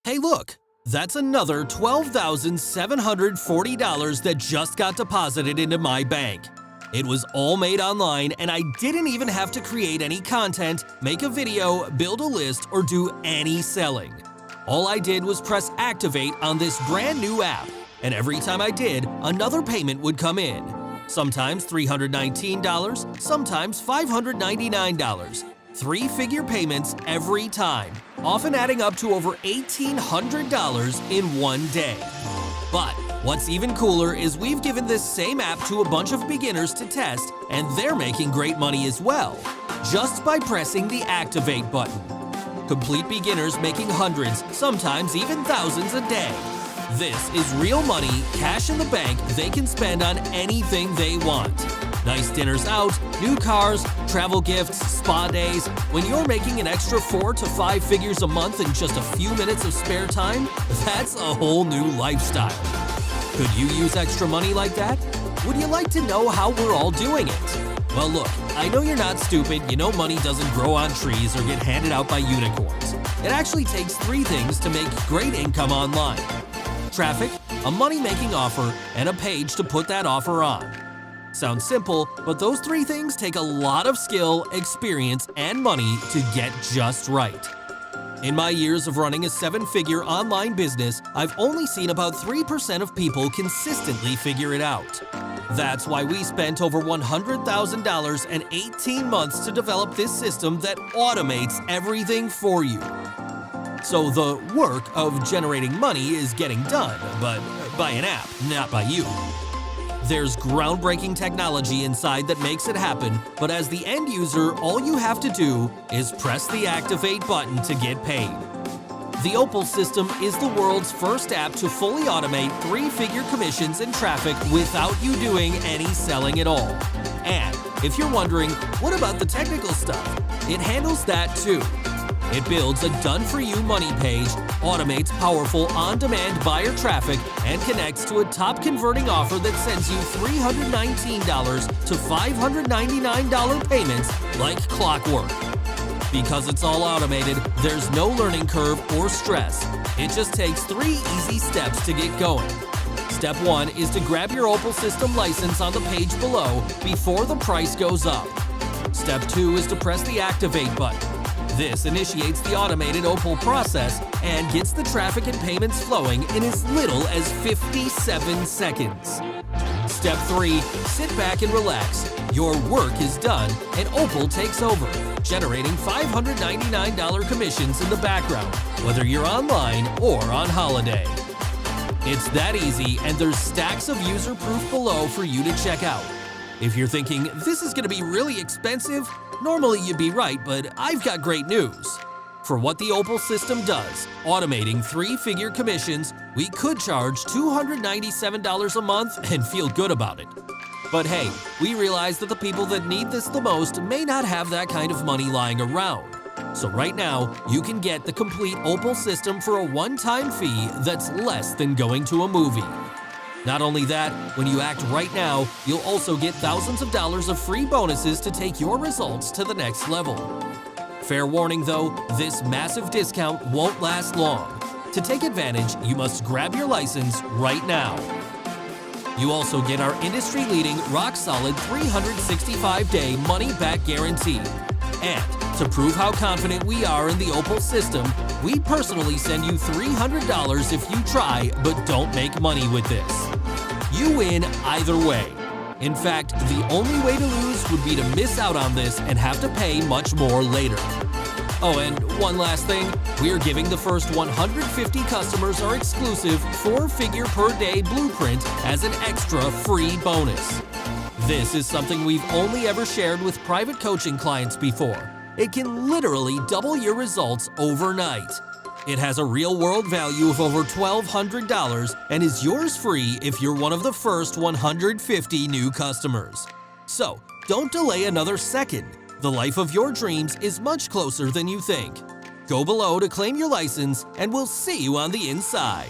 Hey look, that's another $12,740 that just got deposited into my bank. It was all made online and I didn't even have to create any content, make a video, build a list, or do any selling. All I did was press activate on this brand new app, and every time I did, another payment would come in. Sometimes $319, sometimes $599. Three-figure payments every time, often adding up to over $1,800 in one day. But what's even cooler is we've given this same app to a bunch of beginners to test, and they're making great money as well, just by pressing the activate button. Complete beginners making hundreds, sometimes even thousands a day. This is real money, cash in the bank they can spend on anything they want. Nice dinners out, new cars, travel gifts, spa days. When you're making an extra 4 to 5 figures a month in just a few minutes of spare time, that's a whole new lifestyle. Could you use extra money like that? Would you like to know how we're all doing it? Well look, I know you're not stupid, you know money doesn't grow on trees or get handed out by unicorns. It actually takes 3 things to make great income online: traffic, a money-making offer, and a page to put that offer on. Sounds simple, but those 3 things take a lot of skill, experience, and money to get just right. In my years of running a 7-figure online business, I've only seen about 3% of people consistently figure it out. That's why we spent over $100,000 and 18 months to develop this system that automates everything for you. So the work of generating money is getting done, but by an app, not by you. There's groundbreaking technology inside that makes it happen, but as the end user, all you have to do is press the activate button to get paid. The Opal system is the world's first app to fully automate 3-figure commissions and traffic without you doing any selling at all. And if you're wondering, what about the technical stuff? It handles that too. It builds a done-for-you money page, automates powerful on-demand buyer traffic, and connects to a top-converting offer that sends you $319 to $599 payments like clockwork. Because it's all automated, there's no learning curve or stress. It just takes 3 easy steps to get going. Step 1 is to grab your Opal system license on the page below before the price goes up. Step 2 is to press the activate button. This initiates the automated Opal process and gets the traffic and payments flowing in as little as 57 seconds. Step 3, sit back and relax. Your work is done and Opal takes over, generating $599 commissions in the background, whether you're online or on holiday. It's that easy, and there's stacks of user proof below for you to check out. If you're thinking, this is going to be really expensive, normally you'd be right, but I've got great news. For what the Opal system does, automating 3-figure commissions, we could charge $297 a month and feel good about it. But hey, we realize that the people that need this the most may not have that kind of money lying around. So right now, you can get the complete Opal system for a one-time fee that's less than going to a movie. Not only that, when you act right now, you'll also get thousands of dollars of free bonuses to take your results to the next level. Fair warning though, this massive discount won't last long. To take advantage, you must grab your license right now. You also get our industry-leading, rock-solid 365-day money-back guarantee. And to prove how confident we are in the Opal system, we personally send you $300 if you try but don't make money with this. You win either way. In fact, the only way to lose would be to miss out on this and have to pay much more later. Oh, and one last thing, we're giving the first 150 customers our exclusive 4-figure per day blueprint as an extra free bonus. This is something we've only ever shared with private coaching clients before. It can literally double your results overnight. It has a real-world value of over $1,200 and is yours free if you're one of the first 150 new customers. So, don't delay another second. The life of your dreams is much closer than you think. Go below to claim your license, and we'll see you on the inside.